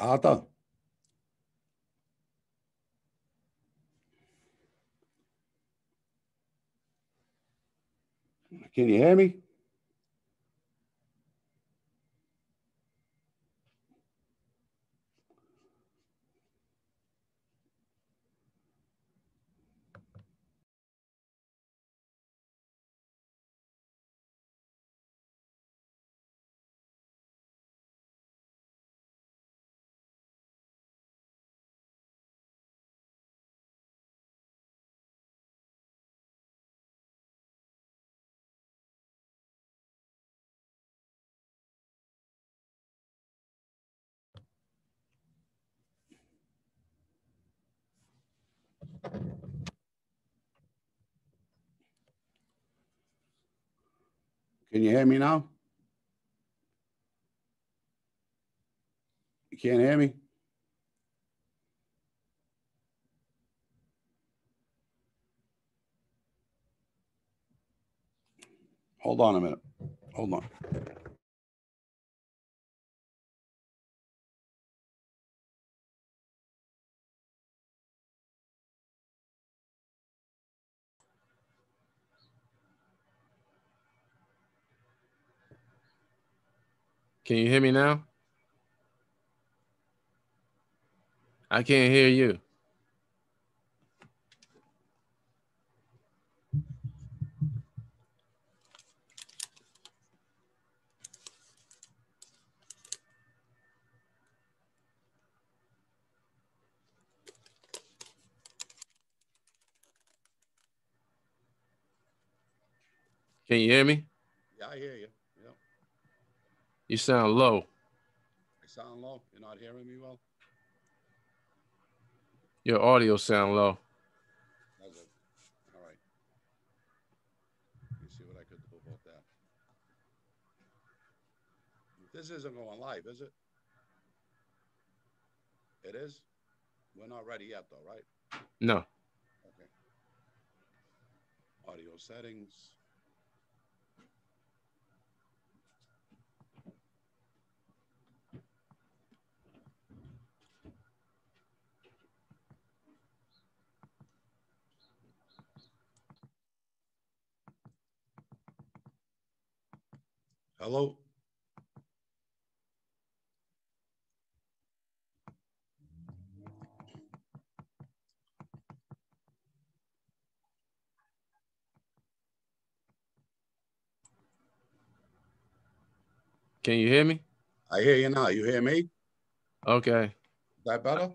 Arthur. Can you hear me? Can you hear me now? You can't hear me? Hold on a minute. Hold on. Can you hear me now? I can't hear you. Can you hear me? Yeah, I hear you. Yeah. You sound low. I sound low. You're not hearing me well? Your audio sound low. Does it? All right. Let me see what I could do about that. This isn't going live, is it? It is? We're not ready yet, though, right? No. Okay. Audio settings. Hello? Can you hear me? I hear you now. You hear me? Okay. Is that better?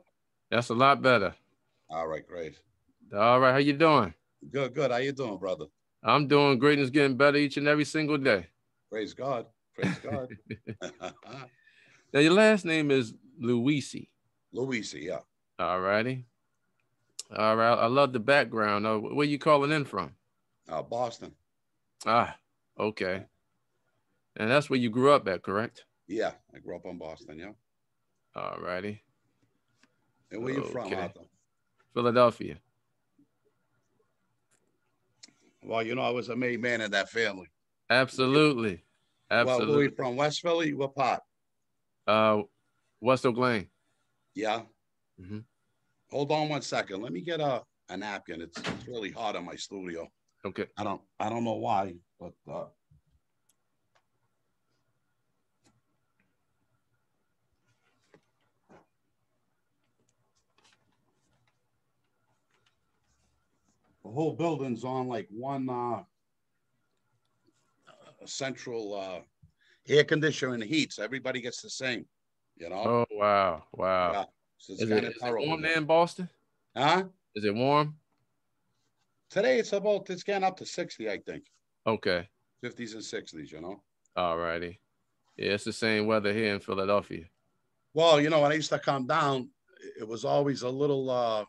That's a lot better. All right, great. All right. How you doing? Good, good. How you doing, brother? I'm doing great and it's getting better each and every single day. Praise God. Praise God. Now, your last name is Luisi. Luisi, yeah. All righty. All right. I love the background. Where you calling in from? Boston. Ah, okay. And that's where you grew up at, correct? Yeah, I grew up in Boston, yeah. All righty. And where you from, Arthur? Philadelphia. Well, you know, I was a made man in that family. Absolutely. Absolutely. Well, where you from? West Philly? What part? West Oak Lane. Yeah. Mm-hmm. Hold on 1 second. Let me get a napkin. It's really hot in my studio. Okay. I don't know why, but the whole building's on like one central air conditioner and heat, so everybody gets the same, you know? Oh, wow. Wow. Yeah. So it's Is kind of it terrible. warm there in Boston? Huh? Is it warm? Today it's getting up to 60, I think. Okay. 50s and 60s, you know? All righty. Yeah, it's the same weather here in Philadelphia. Well, you know, when I used to come down, it was always a little,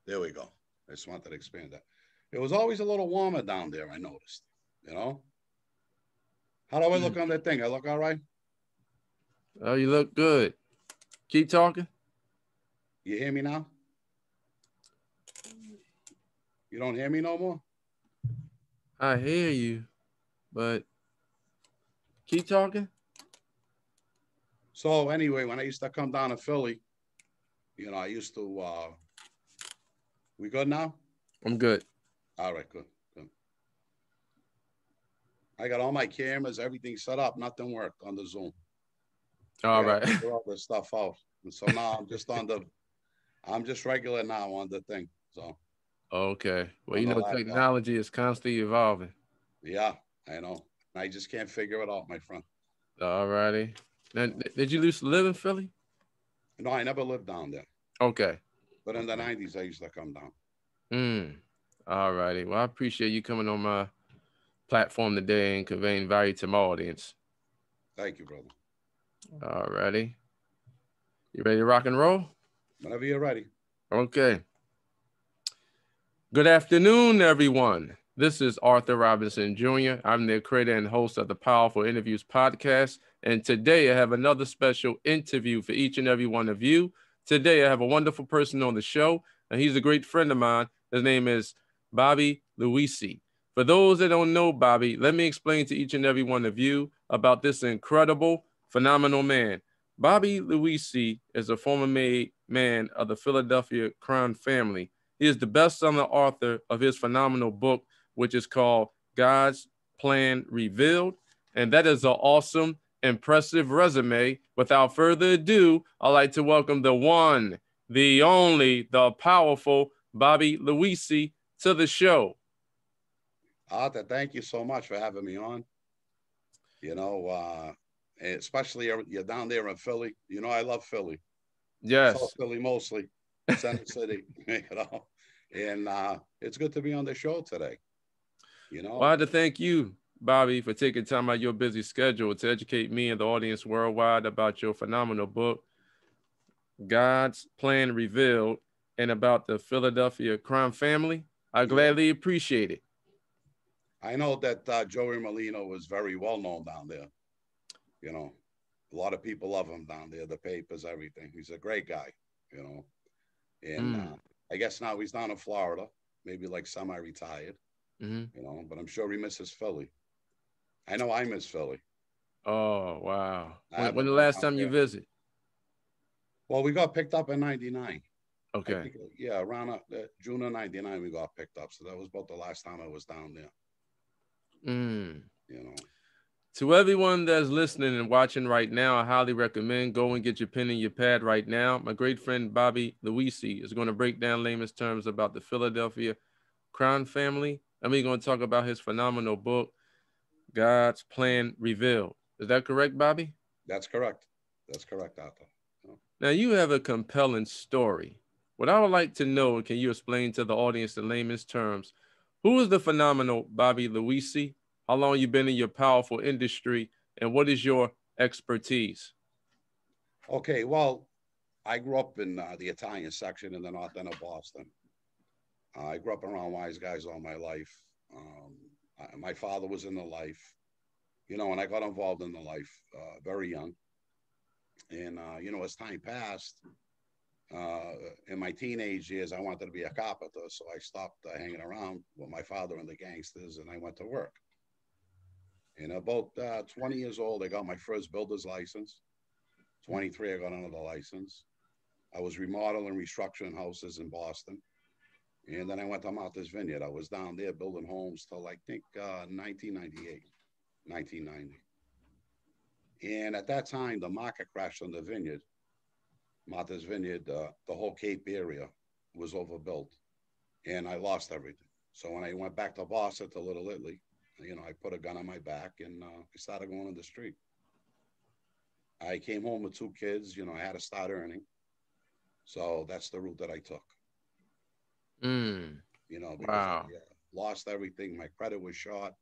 there we go. I just wanted to expand that. It was always a little warmer down there, I noticed, you know? How do I look on that thing? I look all right? Oh, you look good. Keep talking. You hear me now? You don't hear me no more? I hear you, but keep talking. So anyway, when I used to come down to Philly, I used to, we good now? I'm good. All right, good, good. I got all my cameras, everything set up. Nothing worked on the Zoom. I All got to right. figure all this stuff out. And so now I'm just regular now on the thing. So Okay. Well, on the laptop. technology is constantly evolving. Yeah, I know. I just can't figure it out, my friend. All righty. Now, So, did you used to live in Philly? no, I never lived down there. Okay. But in the Okay. 90s, I used to come down. All righty. Well, I appreciate you coming on my platform today and conveying value to my audience. Thank you, brother. All righty. You ready to rock and roll? Whenever you're ready. Okay. Good afternoon, everyone. This is Arthur Robinson Jr. I'm the creator and host of the Powerful Interviews podcast. And today I have another special interview for each and every one of you. Today I have a wonderful person on the show, and he's a great friend of mine. His name is Bobby Luisi. For those that don't know Bobby, let me explain to each and every one of you about this incredible, phenomenal man. Bobby Luisi is a former man of the Philadelphia crime family. He is the best-selling author of his phenomenal book, which is called God's Plan Revealed. And that is an awesome, impressive resume. Without further ado, I'd like to welcome the one, the only, the powerful Bobby Luisi to the show. Arthur, thank you so much for having me on. Especially you're down there in Philly. I love Philly. South Yes. Philly mostly, Center City, And it's good to be on the show today. Well, I had to thank you, Bobby, for taking time out of your busy schedule to educate me and the audience worldwide about your phenomenal book, God's Plan Revealed, and about the Philadelphia crime family. I gladly appreciate it. I know that Joey Molino was very well known down there. A lot of people love him down there, the papers, everything. He's a great guy, And I guess now he's down in Florida, maybe like semi-retired, but I'm sure he misses Philly. I know I miss Philly. Oh, wow. When the last time you visit? Well, we got picked up in 99. Okay. Around June of 99, we got picked up. So that was about the last time I was down there. To everyone that's listening and watching right now, I highly recommend go and get your pen and your pad right now. My great friend Bobby Luisi is going to break down layman's terms about the Philadelphia crime family. And we're going to talk about his phenomenal book, God's Plan Revealed. Is that correct, Bobby? That's correct. That's correct, Arthur. Now, you have a compelling story. What I would like to know, can you explain to the audience in layman's terms, who is the phenomenal Bobby Luisi? How long you been in your powerful industry, and what is your expertise? Okay, well, I grew up in the Italian section in the north end of Boston. I grew up around wise guys all my life. My father was in the life, and I got involved in the life very young. And, as time passed, in my teenage years, I wanted to be a carpenter. So I stopped hanging around with my father and the gangsters, and I went to work. And about 20 years old, I got my first builder's license. 23, I got another license. I was remodeling, restructuring houses in Boston. And then I went to Martha's Vineyard. I was down there building homes till I think 1998, 1990. And at that time, the market crashed on the vineyard. Martha's Vineyard, the whole Cape area was overbuilt. And I lost everything. So when I went back to Boston to Little Italy, I put a gun on my back and I started going on the street. I came home with 2 kids. I had to start earning. So that's the route that I took. Because wow. I lost everything. My credit was shot,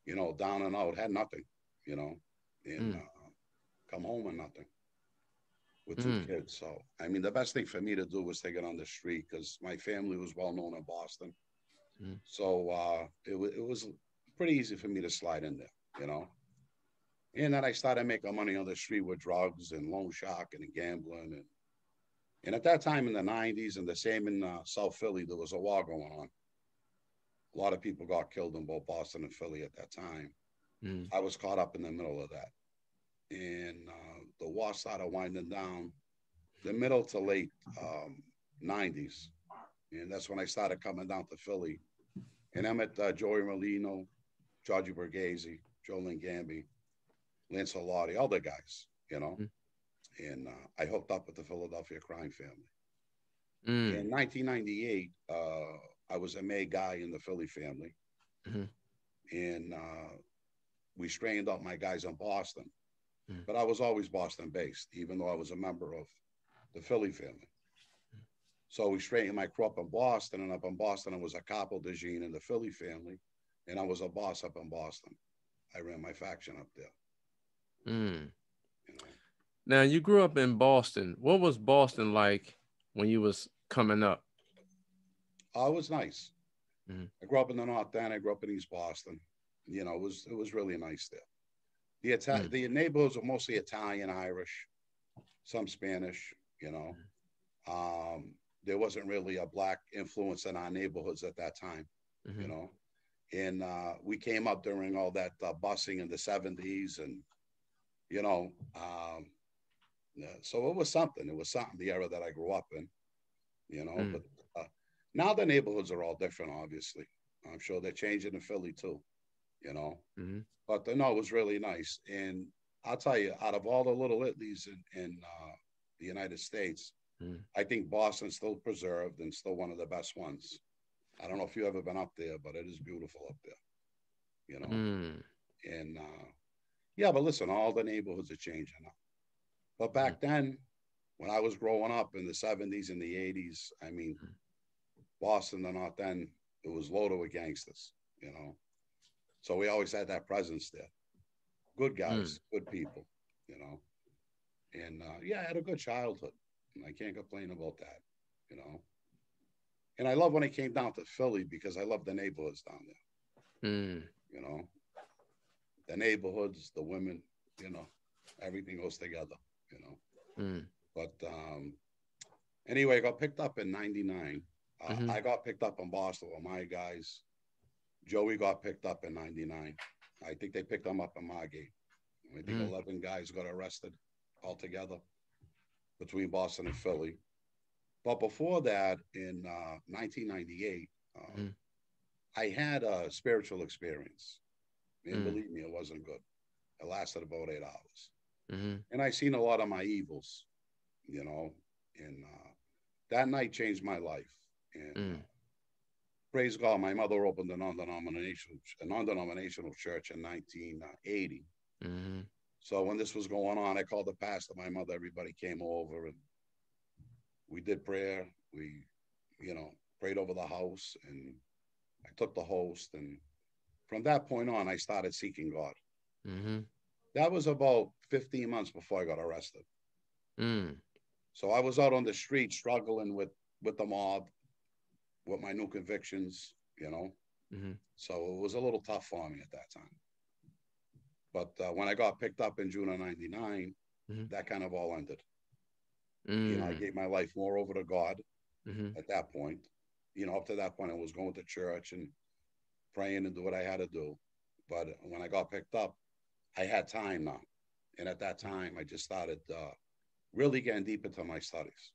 down and out, had nothing, and come home with nothing with 2 kids. So, the best thing for me to do was to get on the street because my family was well known in Boston. So it was pretty easy for me to slide in there, And then I started making money on the street with drugs and loan sharking and gambling. And at that time in the 90s and the same in South Philly, there was a war going on. A lot of people got killed in both Boston and Philly at that time. I was caught up in the middle of that. And the war started winding down, the middle to late 90s. And that's when I started coming down to Philly. And I met Joey Molino, Georgie Borghese, Joe Lingambi, Lance Lottie, all the guys, you know. And I hooked up with the Philadelphia crime family. In 1998, I was a May guy in the Philly family. And we strained up my guys in Boston. But I was always Boston based, even though I was a member of the Philly family. So we straightened my crew up in Boston, and up in Boston, I was a capo de Gene in the Philly family, and I was a boss up in Boston. I ran my faction up there. You know? Now, you grew up in Boston. What was Boston like when you was coming up? Oh, it was nice. I grew up in the North End. I grew up in East Boston. You know, it was really nice there. The neighborhoods were mostly Italian, Irish, some Spanish, you know. There wasn't really a black influence in our neighborhoods at that time, you know. And we came up during all that busing in the 70s, and, you know, so it was something. It was something, the era that I grew up in, you know. But now the neighborhoods are all different, obviously. I'm sure they're changing in Philly too, you know. But no, it was really nice. And I'll tell you, out of all the little Italies in the United States, I think Boston's still preserved and still one of the best ones. I don't know if you've ever been up there, but it is beautiful up there, you know. And yeah, but listen, all the neighborhoods are changing now. But back then, when I was growing up in the 70s and the 80s, I mean, Boston, the North End, it was loaded with gangsters, you know. So we always had that presence there. Good guys, good people, you know. And yeah, I had a good childhood. And I can't complain about that, you know. And I love when I came down to Philly because I love the neighborhoods down there. You know, the neighborhoods, the women, you know, everything goes together, you know. But anyway, I got picked up in 99. I got picked up in Boston with my guys. Joey got picked up in 99. I think they picked him up in Margate. I think 11 guys got arrested altogether between Boston and Philly. But before that, in 1998, I had a spiritual experience. And believe me, it wasn't good. It lasted about 8 hours. And I seen a lot of my evils, you know, and that night changed my life. And praise God, my mother opened a non-denominational church in 1980. So when this was going on, I called the pastor, my mother, everybody came over, and we did prayer. We, you know, prayed over the house, and I took the host. And from that point on, I started seeking God. That was about 15 months before I got arrested. So I was out on the street struggling with the mob, with my new convictions, you know. So it was a little tough for me at that time. But when I got picked up in June of 99, that kind of all ended. You know, I gave my life more over to God at that point. You know, up to that point, I was going to church and praying and do what I had to do. But when I got picked up, I had time now. And at that time, I just started really getting deep into my studies.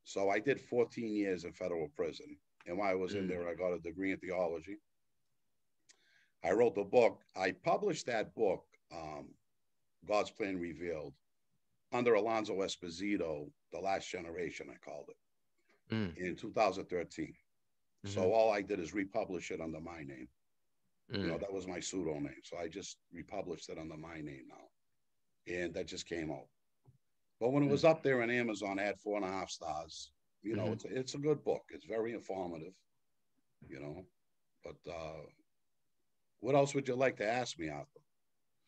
So I did 14 years in federal prison. And while I was in there, I got a degree in theology. I wrote the book. I published that book, God's Plan Revealed, under Alonzo Esposito, The Last Generation, I called it, in 2013. So all I did is republish it under my name. You know, that was my pseudo name. So I just republished it under my name now. And that just came out. But when it was up there in Amazon, I had 4.5 stars. You know, it's a good book. It's very informative, you know. But what else would you like to ask me, Arthur?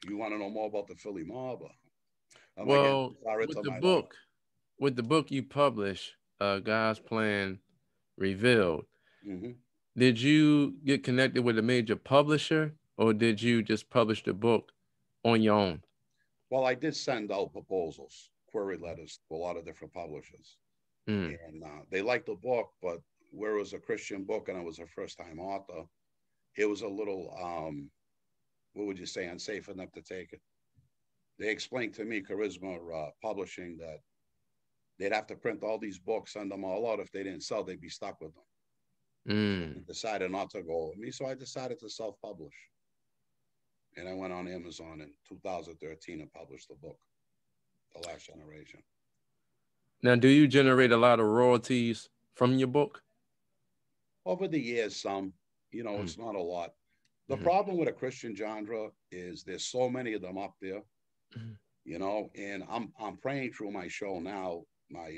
You want to know more about the Philly mob? Well, with the book you published, God's Plan Revealed, did you get connected with a major publisher, or did you just publish the book on your own? Well, I did send out proposals, query letters to a lot of different publishers. And they liked the book, but where it was a Christian book and I was a first-time author, it was a little, what would you say, unsafe enough to take it. they explained to me, Charisma Publishing, that they'd have to print all these books, send them all out. If they didn't sell, they'd be stuck with them. Mm. Decided not to go with me, so I decided to self-publish. And I went on Amazon in 2013 and published the book, The Last Generation. Now, do you generate a lot of royalties from your book? Over the years, some, it's not a lot. The problem with a Christian genre is there's so many of them up there, and I'm praying through my show now, my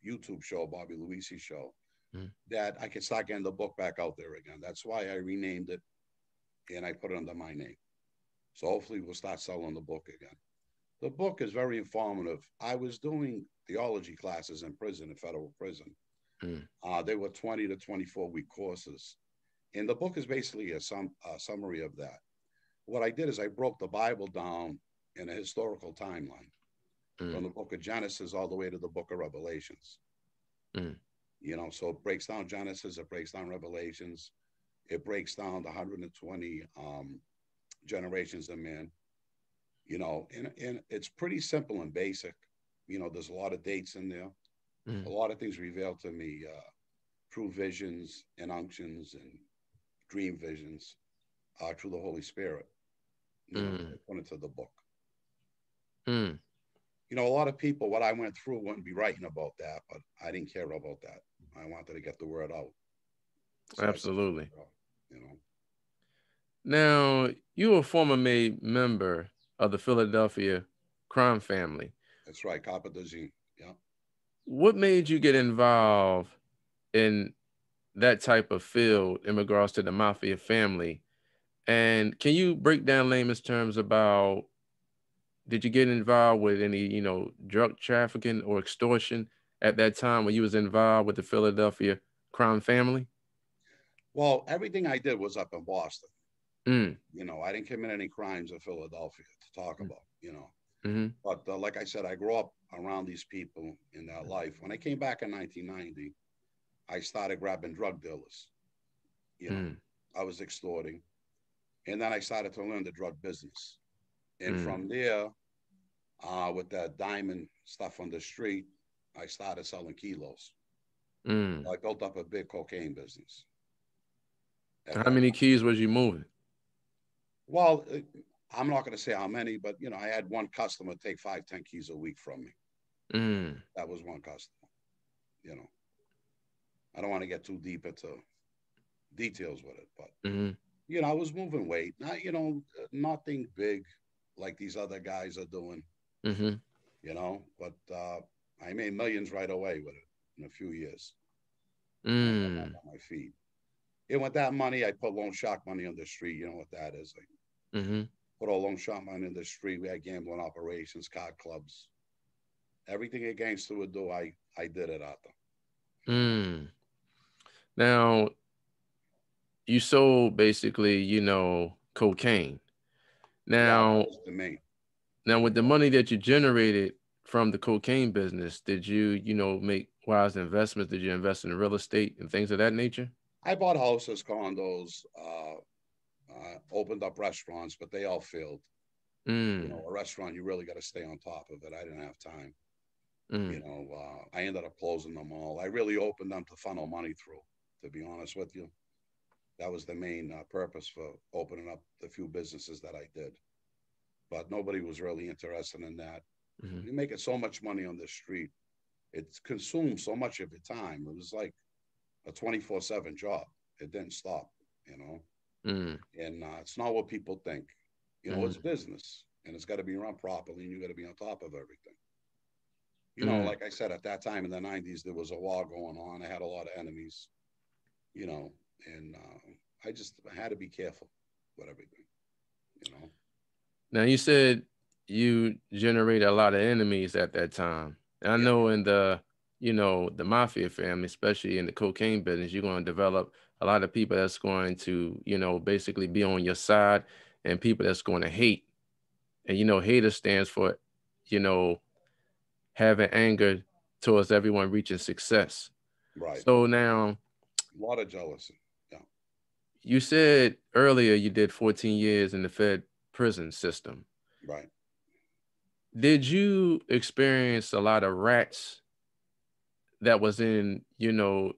YouTube show, Bobby Luisi show, that I can start getting the book back out there again. That's why I renamed it and I put it under my name. So hopefully we'll start selling the book again. The book is very informative. I was doing theology classes in prison, in federal prison. They were 20 to 24-week courses. And the book is basically a summary of that. What I did is I broke the Bible down in a historical timeline from the book of Genesis all the way to the book of Revelations. So it breaks down Genesis, it breaks down Revelations, it breaks down the 120 generations of man, and it's pretty simple and basic. There's a lot of dates in there. A lot of things revealed to me through visions and unctions and dream visions through the Holy Spirit. Put into the book. A lot of people, what I went through, wouldn't be writing about that, but I didn't care about that. I wanted to get the word out. So absolutely. Now, you were a former member of the Philadelphia crime family. That's right, carpenter. Yeah. What made you get involved in that type of field in regards to the Mafia family? And can you break down layman's terms about, did you get involved with any, drug trafficking or extortion at that time when you was involved with the Philadelphia crime family? Well, everything I did was up in Boston. I didn't commit any crimes in Philadelphia to talk about, But like I said, I grew up around these people in their life. When I came back in 1990, I started grabbing drug dealers. I was extorting. And then I started to learn the drug business. And from there, with that diamond stuff on the street, I started selling kilos. I built up a big cocaine business. How many keys was you moving? Well, I'm not going to say how many, but, I had one customer take 5-10 keys a week from me. That was one customer. I don't want to get too deep into details with it, but, I was moving weight. Not, nothing big like these other guys are doing, but I made millions right away with it in a few years. On my feet. And with that money, I put loan shark money on the street. You know what that is. Put all loan shark money in the street. We had gambling operations, card clubs. Everything a gangster would do, I did it out there. Now, you sold basically, cocaine. Now, now with the money that you generated from the cocaine business, did you, make wise investments? Did you invest in real estate and things of that nature? I bought houses, condos, opened up restaurants, but they all failed. A restaurant, you really got to stay on top of it. I didn't have time. I ended up closing them all. I really opened them to funnel money through, to be honest with you. That was the main purpose for opening up the few businesses that I did. But nobody was really interested in that. You're making so much money on the street. It consumes so much of your time. It was like a 24/7 job. It didn't stop, And it's not what people think. It's business, and it's got to be run properly, and you got to be on top of everything. Like I said, at that time in the 90s, there was a war going on. I had a lot of enemies, and I had to be careful with everything, Now, you said you generated a lot of enemies at that time. And I know in the, the Mafia family, especially in the cocaine business, you're going to develop a lot of people that's going to, basically be on your side, and people that's going to hate. And, hater stands for, having anger towards everyone reaching success. Right. So now, a lot of jealousy. Yeah. You said earlier you did 14 years in the Fed prison system. Right. Did you experience a lot of rats that was in, your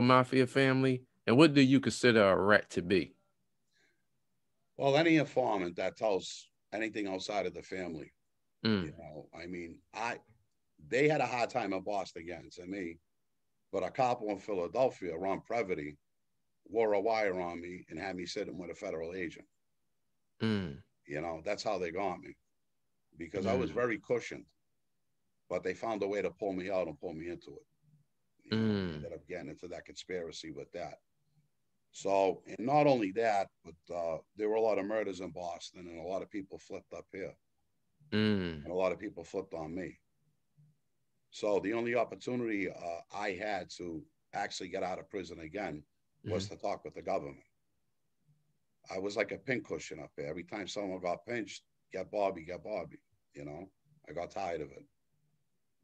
mafia family? And what do you consider a rat to be? Well, any informant that tells anything outside of the family, Mm, I mean, they had a hard time in Boston against me, but a cop in Philadelphia, Ron Previty, wore a wire on me and had me sitting with a federal agent. mm, That's how they got me because I was mm, very cushioned, but they found a way to pull me out and pull me into it. I mm, ended up getting into that conspiracy with that. So, and not only that, but there were a lot of murders in Boston, and a lot of people flipped up here, mm, and a lot of people flipped on me. So, the only opportunity I had to actually get out of prison again was mm, to talk with the government. I was like a pincushion up there. Every time someone got pinched, get Bobby, get Bobby. I got tired of it.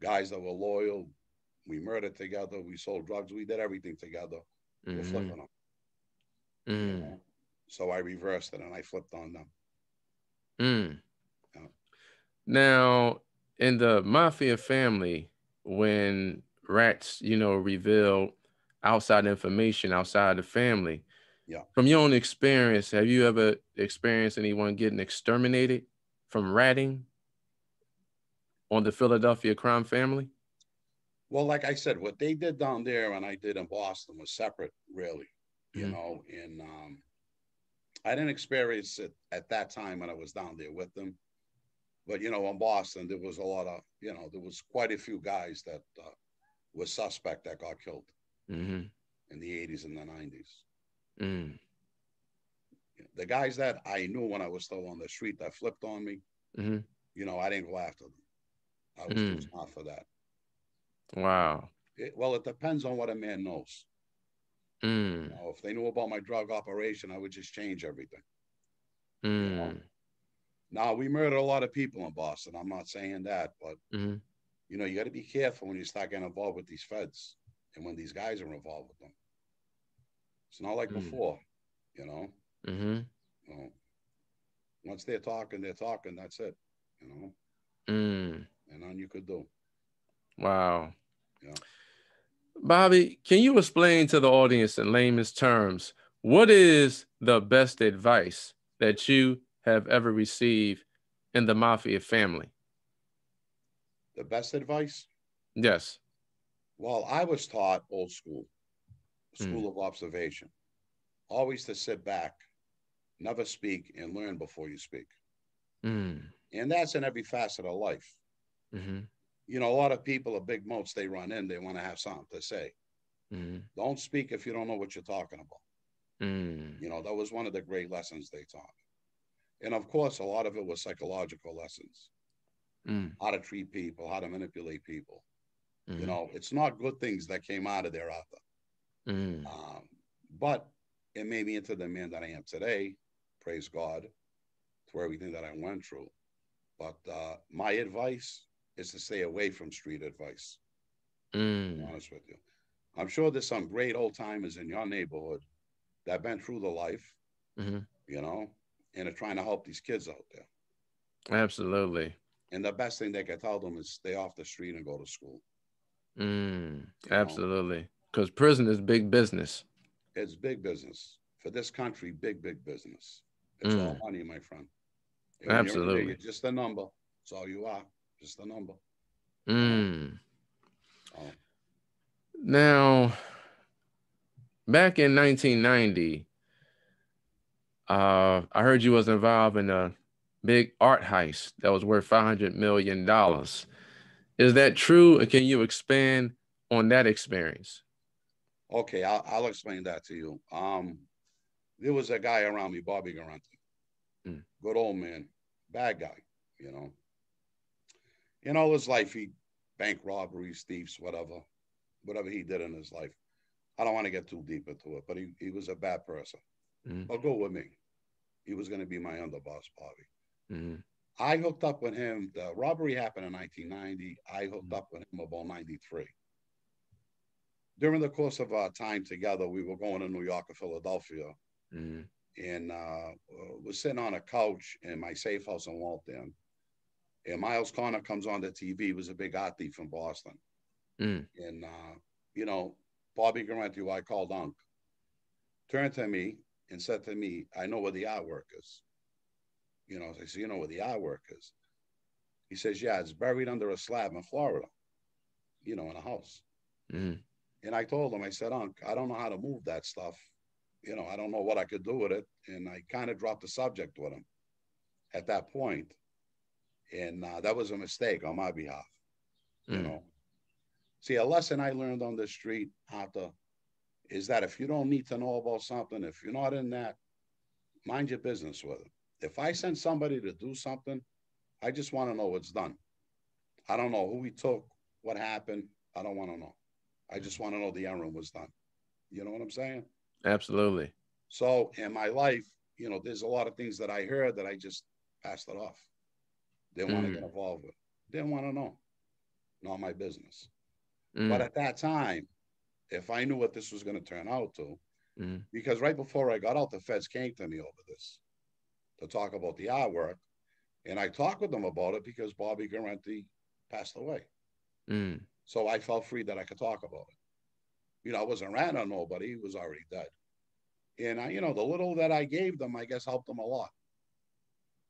Guys that were loyal, we murdered together, we sold drugs, we did everything together. We're mm, flipping them, you mm, know. So I reversed it and I flipped on them. mm. You know? Now, in the mafia family, when rats, reveal outside information outside the family, Yeah. from your own experience, have you ever experienced anyone getting exterminated from ratting on the Philadelphia crime family? Well, like I said, what they did down there and I did in Boston was separate, really. Mm-hmm. And I didn't experience it at that time when I was down there with them. But in Boston, there was a lot of, there was quite a few guys that were suspect that got killed Mm-hmm. in the 80s and the 90s. Mm-hmm. The guys that I knew when I was still on the street that flipped on me, Mm-hmm. I didn't go after them. I was too Mm. smart for that. Wow. Well, it depends on what a man knows. Mm. If they knew about my drug operation, I would just change everything. You know. Mm. Now we murdered a lot of people in Boston. I'm not saying that, but Mm-hmm. you got to be careful when you start getting involved with these feds and when these guys are involved with them. It's not like Mm. before, you know. Mm-hmm. You know, once they're talking. That's it, you know. Mm. And none you could do. Wow. Yeah. Bobby, can you explain to the audience in layman's terms what is the best advice that you have ever received in the mafia family? The best advice? Yes. Well, I was taught old Mm. school of observation, always to sit back, never speak, and learn before you speak. Mm. And that's in every facet of life. Mm-hmm. A lot of people are big moats they run in, they want to have something to say. Mm-hmm. Don't speak if you don't know what you're talking about. Mm. That was one of the great lessons they taught. And of course, a lot of it was psychological lessons, Mm. how to treat people, how to manipulate people. Mm-hmm. It's not good things that came out of there after. Mm. But it made me into the man that I am today. Praise God for everything that I went through. But my advice is to stay away from street advice. To be Mm. honest with you, I'm sure there's some great old timers in your neighborhood that have been through the life, Mm-hmm. you know, and are trying to help these kids out there. Absolutely. And the best thing they can tell them is stay off the street and go to school. Mm. You know, Absolutely. Because prison is big business. it's big business for this country, big business. It's all Mm. money, my friend. And when you're in there, you're Absolutely. just a number. That's all you are, just a number. You know. Mm. So, Now, back in 1990, I heard you was involved in a big art heist that was worth $500 million. Is that true? And can you expand on that experience? okay, I'll explain that to you. There was a guy around me, Bobby Garante, Mm, good old man, bad guy. You know, in all his life, he bank robberies, thieves, whatever he did in his life. I don't want to get too deep into it, but he was a bad person. mm, But go with me. He was going to be my underboss, Bobby. mm, I hooked up with him. The robbery happened in 1990. I hooked mm, up with him about 93. During the course of our time together, we were going to New York or Philadelphia, mm, and was sitting on a couch in my safe house in Waltham. And Miles Connor comes on the TV. He was a big art thief from Boston. Mm. And, Bobby Garante, who I called Unc, turned to me and said to me, I know where the artwork is. I said, you know where the artwork is? He says, yeah, it's buried under a slab in Florida, in a house. Mm. And I told him, I said, Unc, I don't know how to move that stuff. I don't know what I could do with it. And I kind of dropped the subject with him at that point. And that was a mistake on my behalf, See, a lesson I learned on the street, Arthur, is that if you don't need to know about something, if you're not in that, mind your business with it. If I send somebody to do something, I just want to know what's done. I don't know who he took, what happened. I don't want to know. I just want to know the errand was done. You know what I'm saying? Absolutely. So in my life, there's a lot of things that I heard that I just passed it off. Didn't want to get involved with. Didn't want to know. Not my business. But at that time, if I knew what this was going to turn out to, because right before I got out, the feds came to me over this to talk about the artwork. And I talked with them about it because Bobby Garante passed away. So I felt free that I could talk about it. I wasn't ran on nobody. He was already dead. And, the little that I gave them, I guess, helped them a lot.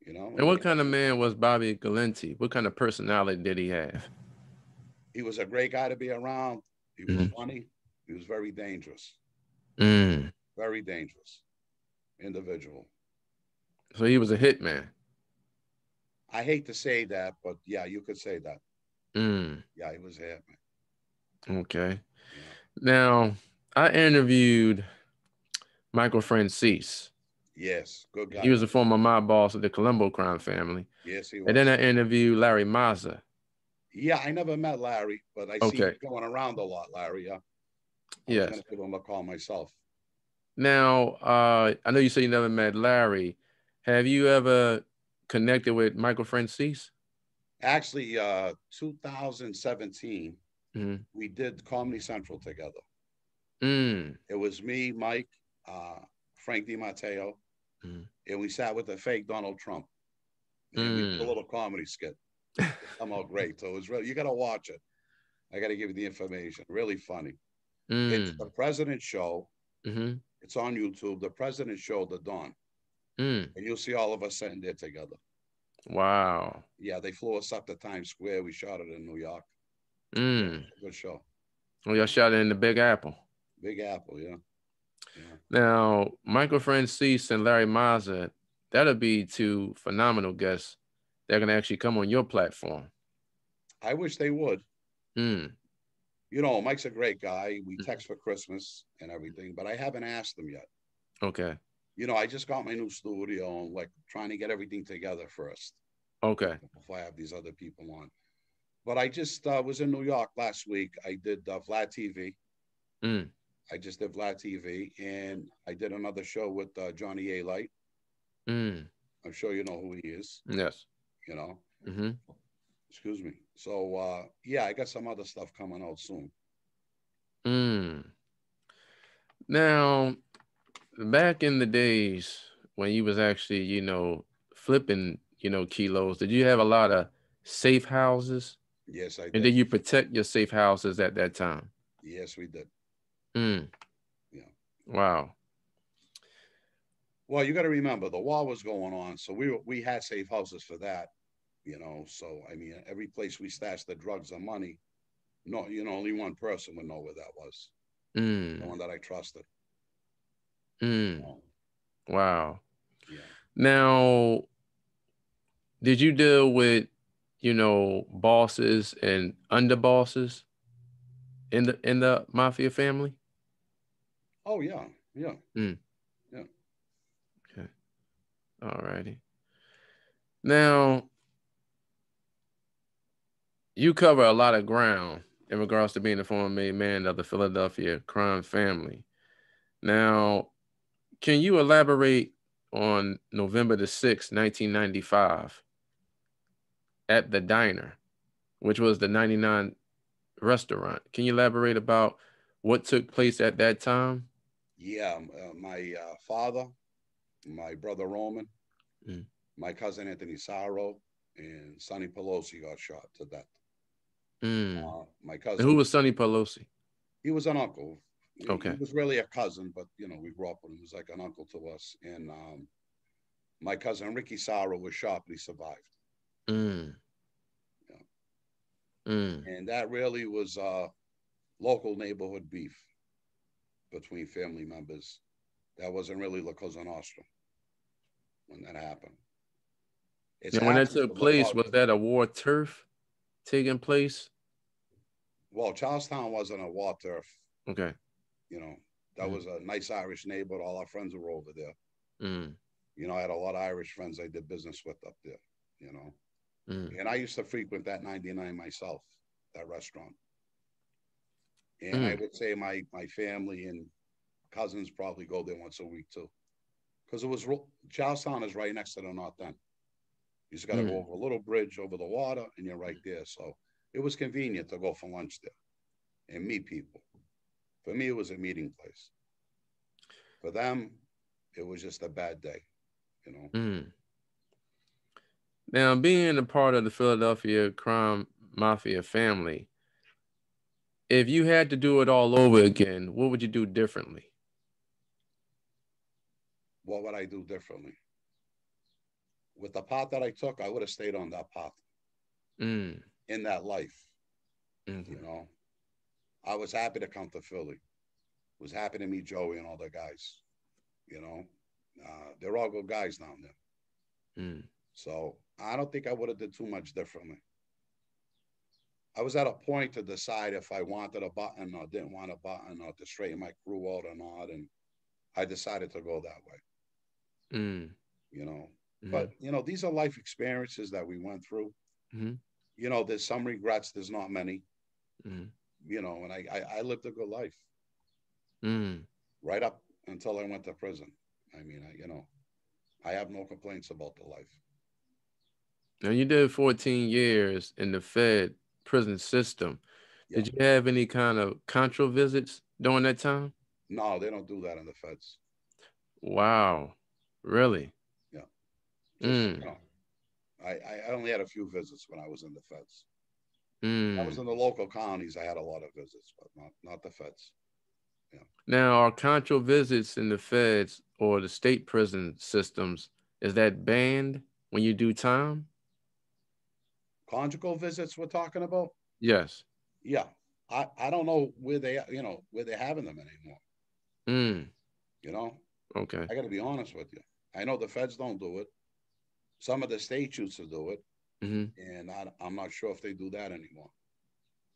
And what kind of man was Bobby Galenti? What kind of personality did he have? He was a great guy to be around. He was funny. He was very dangerous. Very dangerous individual. So he was a hitman. I hate to say that, but yeah, you could say that. Yeah, he was a hitman. Okay. Yeah. Now, I interviewed Michael Francis. Yes, good guy. He was a former mob boss of the Colombo crime family. Yes, he was. And then I interviewed Larry Mazza. Yeah, I never met Larry, but I see him going around a lot, Larry. Yeah. I was going to give him a call myself. Now, I know you say you never met Larry. Have you ever connected with Michael Francis? Actually, 2017, we did Comedy Central together. It was me, Mike, Frank DiMatteo, and we sat with the fake Donald Trump. And we did a little comedy skit. It came out great. So it was really, you got to watch it. I got to give you the information. Really funny. It's the President Show. It's on YouTube. The President Show, The Dawn. And you'll see all of us sitting there together. Wow. Yeah, they flew us up to Times Square. We shot it in New York. Yeah, good show. Oh, y'all shot it in the Big Apple. Big Apple, yeah. Now, Michael Francis and Larry Mazza, that'll be two phenomenal guests. They're going to actually come on your platform. I wish they would. Mike's a great guy. We text for Christmas and everything, but I haven't asked him yet. Okay. I just got my new studio and trying to get everything together first. Okay. Before I have these other people on. But I just was in New York last week. I did Vlad TV. I just did Vlad TV, and I did another show with Johnny A. Light. I'm sure you know who he is. Yes. Excuse me. So, yeah, I got some other stuff coming out soon. Now, back in the days when you was actually, flipping, kilos, did you have a lot of safe houses? Yes, I did. And did you protect your safe houses at that time? Yes, we did. Yeah. Wow. Well, you got to remember the war was going on, so we had safe houses for that. So I mean, every place we stashed the drugs or money, only one person would know where that was. The one that I trusted. Wow. Yeah. Now, did you deal with, bosses and underbosses in the Mafia family? Oh yeah, yeah. Yeah. Okay. All righty. Now, you cover a lot of ground in regards to being the former main man of the Philadelphia crime family. Now, can you elaborate on November the 6th, 1995 at the diner, which was the 99 restaurant? Can you elaborate about what took place at that time? Yeah, my father, my brother Roman, my cousin Anthony Sarro, and Sonny Pelosi got shot to death. Mm. My And who cousin, was Sonny Pelosi? he was an uncle. He Okay. was really a cousin, but we grew up with him. He was like an uncle to us. And my cousin Ricky Saro was shot, but he survived. Mm. Yeah. Mm. And that really was local neighborhood beef between family members. That wasn't really La Cosa Nostra when that happened. It's And when that happened took for place, about, was that a war turf taking place? well, Charlestown wasn't a war turf. Okay. That was a nice Irish neighborhood. All our friends were over there. Mm. I had a lot of Irish friends I did business with up there, Mm. And I used to frequent that 99 myself, that restaurant. And I Mm. would say my family and cousins probably go there once a week too. Because Charlestown is right next to the North End. You just got to go Mm. over a little bridge over the water and you're right there. So it was convenient to go for lunch there and meet people. For me, it was a meeting place. For them, it was just a bad day. Mm. Now, being a part of the Philadelphia crime mafia family, if you had to do it all over again, what would you do differently? What would I do differently? With the path that I took, I would have stayed on that path Mm. in that life. Mm-hmm. I was happy to come to Philly. Was happy to meet Joey and all the guys. They're all good guys down there. Mm. So I don't think I would have did too much differently. I was at a point to decide if I wanted a button or didn't want a button or to straighten my crew out or not. And I decided to go that way. Mm. But these are life experiences that we went through. Mm-hmm. There's some regrets, there's not many. Mm-hmm. And I lived a good life. Mm. Right up until I went to prison. I mean, I have no complaints about the life. Now, you did 14 years in the Fed prison system. Yeah. Did you have any kind of contra visits during that time? No, they don't do that in the feds. Wow. Really? Yeah. Just, I only had a few visits when I was in the feds. I was in the local counties. I had a lot of visits, but not the feds. Yeah. Now, are contra visits in the feds or the state prison systems, is that banned when you do time? Conjugal visits we're talking about? Yes. Yeah. I don't know where they're having them anymore. Mm. Okay. I got to be honest with you. I know the feds don't do it. Some of the states used to do it. Mm-hmm. And I'm not sure if they do that anymore.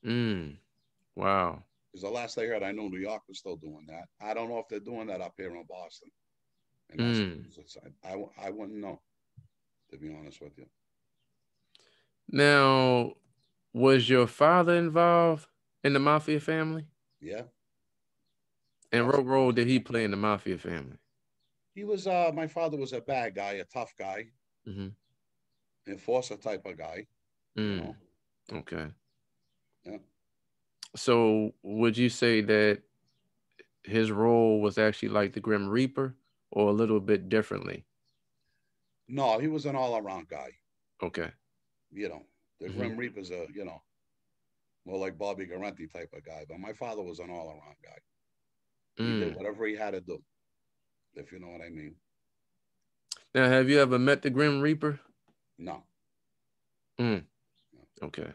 Mm. Wow. Because the last I heard, I know New York was still doing that. I don't know if they're doing that up here in Boston. And Massachusetts. I wouldn't know, to be honest with you. Now, was your father involved in the Mafia family? Yeah. And what role did he play in the Mafia family? He was, my father was a bad guy, a tough guy, enforcer type of guy, Okay. Yeah. So would you say that his role was actually like the Grim Reaper or a little bit differently? No, he was an all-around guy. Okay. The Grim Reaper's more like Bobby Garrenti type of guy, but my father was an all-around guy. He did whatever he had to do, if you know what I mean. Now, have you ever met the Grim Reaper? No. Okay.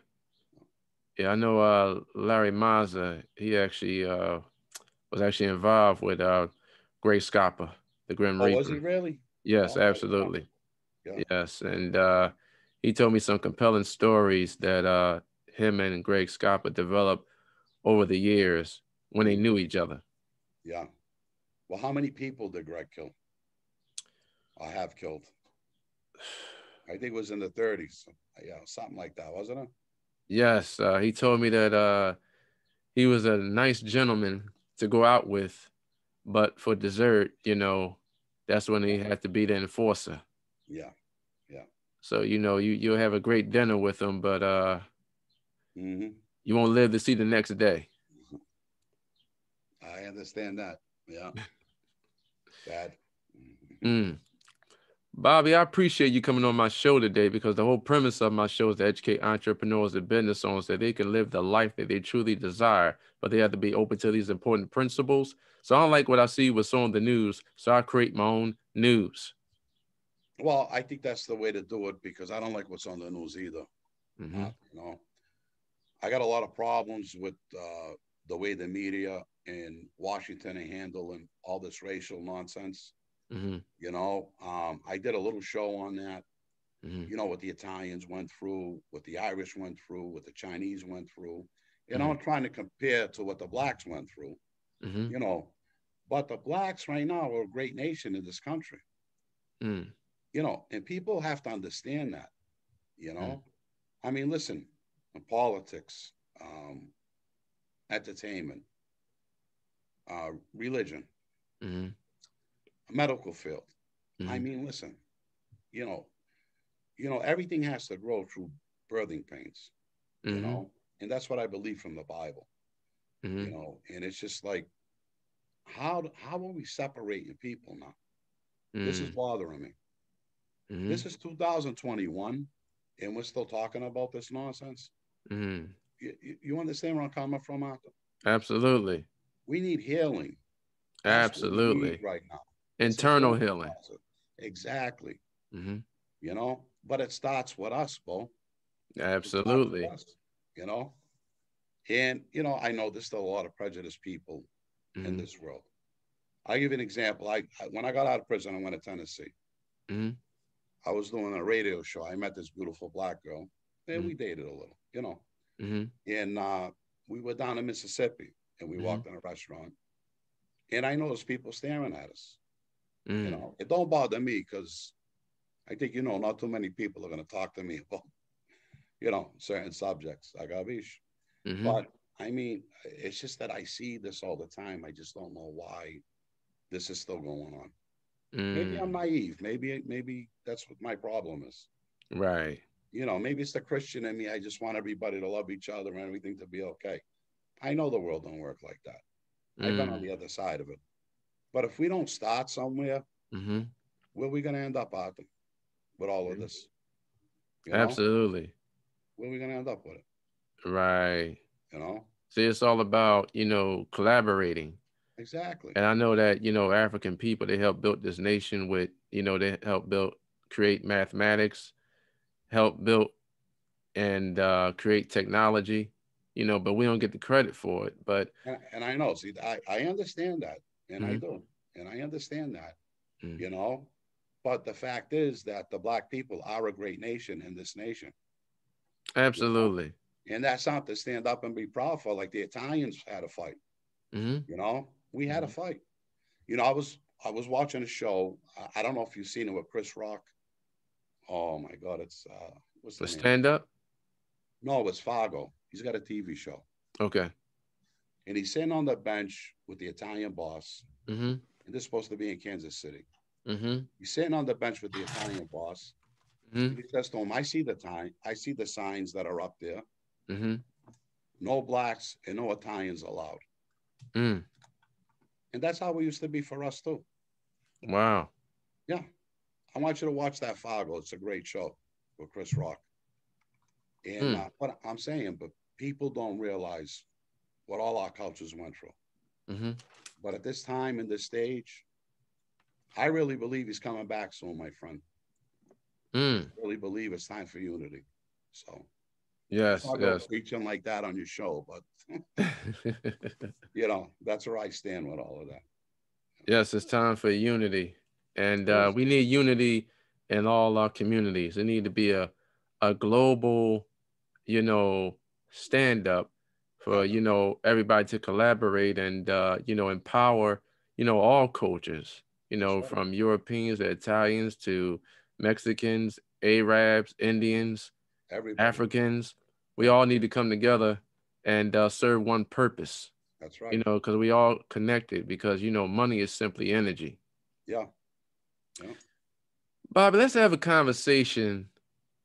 Yeah, I know Larry Mazza, he actually was actually involved with Greg Scapa, the Grim Reaper. Was he really? Yes, absolutely. Yeah. Yes, and he told me some compelling stories that him and Greg Scapa developed over the years when they knew each other. Yeah. Well, how many people did Greg kill? Or have killed? I think it was in the 30s. Yeah, something like that, wasn't it? Yes, he told me that he was a nice gentleman to go out with, but for dessert, that's when he had to be the enforcer. Yeah, yeah. So, you'll have a great dinner with him, but you won't live to see the next day. I understand that. Yeah. Bad. Bobby, I appreciate you coming on my show today because the whole premise of my show is to educate entrepreneurs and business owners that they can live the life that they truly desire, but they have to be open to these important principles. So I don't like what I see what's on the news, so I create my own news. Well, I think that's the way to do it because I don't like what's on the news either. Mm-hmm. You know, I got a lot of problems with the way the media in Washington are handling all this racial nonsense. Mm-hmm. You know, I did a little show on that. Mm-hmm. You know, what the Italians went through, what the Irish went through, what the Chinese went through. You know, Mm-hmm. I'm trying to compare to what the blacks went through. Mm-hmm. You know, but the blacks right now are a great nation in this country. Mm-hmm. You know, and people have to understand that. You Mm-hmm. know, I mean, listen, politics, um, entertainment, religion, Mm-hmm. medical field. I Mm-hmm. mean, listen, you know, everything has to grow through birthing pains, you Mm-hmm. know, and that's what I believe from the Bible, Mm-hmm. you know, and it's just like, how are we separating people now? This is bothering me. Mm-hmm. This is 2021, and we're still talking about this nonsense. Mm-hmm. You understand where I'm coming from, Arthur? Absolutely. We need healing. That's what we need Absolutely. right now. It's a Internal healing healing. process. Exactly. Mm-hmm. You know, but it starts with us, Bo. It starts with Absolutely. us, you know. And, you know, I know there's still a lot of prejudiced people in Mm-hmm. this world. I'll give you an example. When I got out of prison, I went to Tennessee. Mm-hmm. I was doing a radio show. I met this beautiful black girl, and Mm-hmm. we dated a little, you know. Mm-hmm. And we were down in Mississippi, and we Mm-hmm. walked in a restaurant, and I noticed people staring at us. You Mm-hmm. know, it don't bother me because I think, you know, not too many people are going to talk to me about, you know, certain subjects. I got bish. Mm-hmm. But I mean, it's just that I see this all the time. I just don't know why this is still going on. Maybe I'm Mm. naive. Maybe that's what my problem is. Right. You know, maybe it's the Christian in me. I just want everybody to love each other and everything to be okay. I know the world don't work like that. I've been on Mm. the other side of it. But if we don't start somewhere, Mm-hmm. where are we going to end up, Arthur, with all of this? You know, Absolutely. where are we going to end up with it? Right. You know, See, it's all about, collaborating. exactly. And I know that, African people, they helped build this nation with, they helped build, create mathematics, help build and create technology, but we don't get the credit for it. But And I know, see, I understand that, and I mm-hmm. do, and I understand that, Mm-hmm. you know. But the fact is that the black people are a great nation in this nation, you know, Absolutely. and that's not to stand up and be proud for. Like the Italians had a fight, Mm-hmm. you know, we had a Mm-hmm. fight. You know, I was watching a show. I don't know if you've seen it with Chris Rock. Oh my God, it's what's A the name of stand it? up. No, it's Fargo. He's got a TV show, Okay. and he's sitting on the bench with the Italian boss, Mm-hmm. and this is supposed to be in Kansas City. Mm-hmm. He's sitting on the bench with the Italian boss. Mm-hmm. And he says to him, I see the signs that are up there. Mm-hmm. No blacks and no Italians allowed. Mm. And that's how it used to be for us too. Wow. Yeah. I want you to watch that Fargo. It's a great show with Chris Rock. And Mm. what I'm saying, but people don't realize what all our cultures went through. Mm-hmm. But at this time in this stage, I really believe he's coming back soon, my friend. Mm. I really believe it's time for unity. So let's Yes. not go Yes. preaching like that on your show, but you know, that's where I stand with all of that. Yes, it's time for unity, and It is. we need unity in all our communities. There need to be a global, you know, stand up for Definitely. everybody to collaborate and empower all cultures. That's right. From Europeans to Italians to Mexicans, Arabs, Indians, Everybody. Africans. We Yeah, all need to come together and serve one purpose, that's right. because we all connected because, money is simply energy. Yeah, yeah. Bobby, let's have a conversation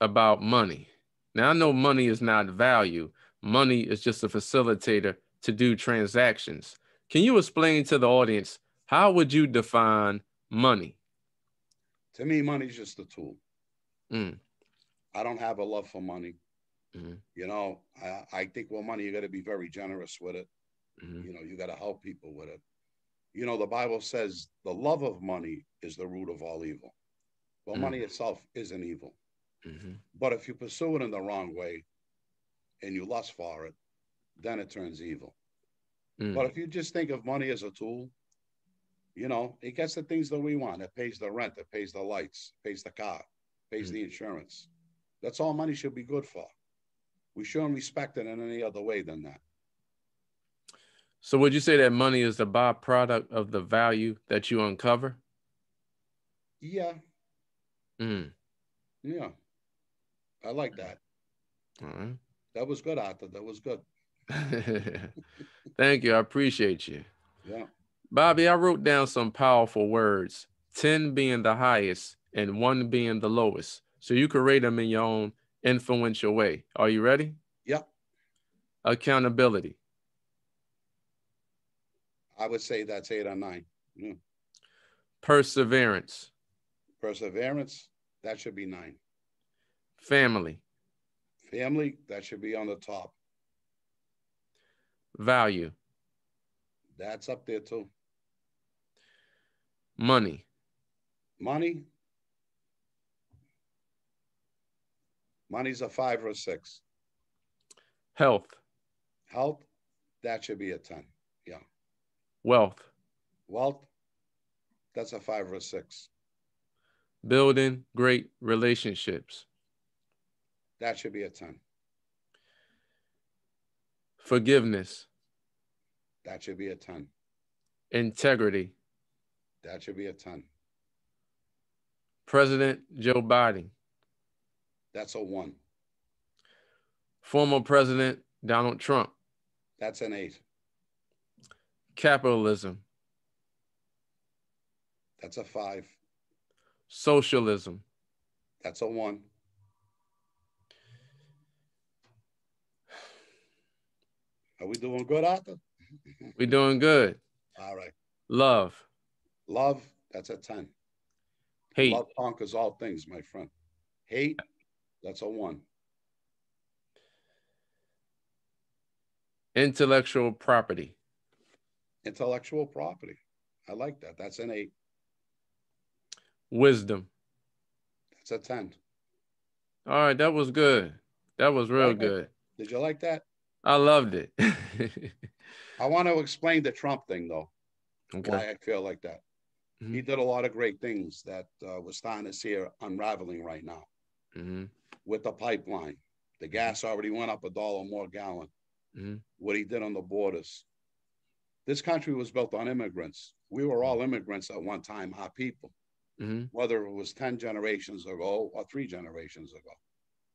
about money. Now, I know money is not value. Money is just a facilitator to do transactions. Can you explain to the audience, how would you define money? To me, money's just a tool. Mm. I don't have a love for money. Mm-hmm. You know, I think with money, you got to be very generous with it. Mm-hmm. You know, you got to help people with it. You know, the Bible says the love of money is the root of all evil. Well, money itself isn't evil. Mm-hmm. But if you pursue it in the wrong way and you lust for it, then it turns evil. But if you just think of money as a tool, you know, it gets the things that we want. It pays the rent, it pays the lights, pays the car, pays the insurance. That's all money should be good for. We shouldn't respect it in any other way than that. So would you say that money is a byproduct of the value that you uncover? Yeah. Mm. Yeah. I like that. All right. That was good, Arthur. That was good. Thank you. I appreciate you. Yeah. Bobby, I wrote down some powerful words, 10 being the highest and 1 being the lowest. So you can rate them in your own influential way. Are you ready? Yep. Accountability. I would say that's 8 or 9. Yeah. Perseverance. Perseverance, that should be 9. Family. Family, that should be on the top. Value. That's up there too. Money. Money, money's a 5 or a 6. Health. Health, that should be a 10. Yeah. Wealth. Wealth, that's a 5 or a 6. Building great relationships. That should be a 10. Forgiveness. That should be a 10. Integrity. That should be a 10. President Joe Biden. That's a 1. Former President Donald Trump. That's an 8. Capitalism. That's a 5. Socialism. That's a 1. Are we doing good, Arthur? We're doing good. All right. Love. Love, that's a 10. Hate. Love conquers all things, my friend. Hate, that's a 1. Intellectual property. Intellectual property. I like that. That's an 8. Wisdom. That's a 10. All right, that was good. That was real good. Did you like that? I loved it. I want to explain the Trump thing, though. Okay. Why I feel like that. Mm-hmm. He did a lot of great things that we're starting to see unraveling right now. Mm-hmm. With the pipeline. The gas already went up $1 more a gallon. Mm-hmm. What he did on the borders. This country was built on immigrants. We were all immigrants at one time, our people. Mm-hmm. Whether it was 10 generations ago or 3 generations ago.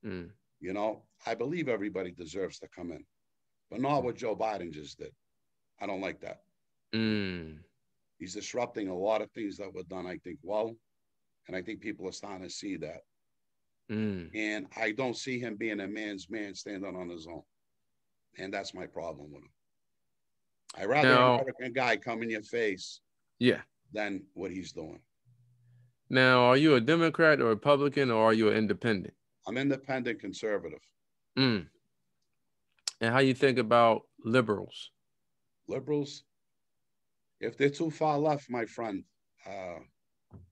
Mm. You know, I believe everybody deserves to come in. But not what Joe Biden just did. I don't like that. Mm. He's disrupting a lot of things that were done, I think, well. And I think people are starting to see that. Mm. And I don't see him being a man's man standing on his own. And that's my problem with him. I'd rather an American guy come in your face than what he's doing. Now, are you a Democrat or Republican, or are you an independent? I'm independent conservative. Mm. And how you think about liberals? Liberals, if they're too far left, my friend,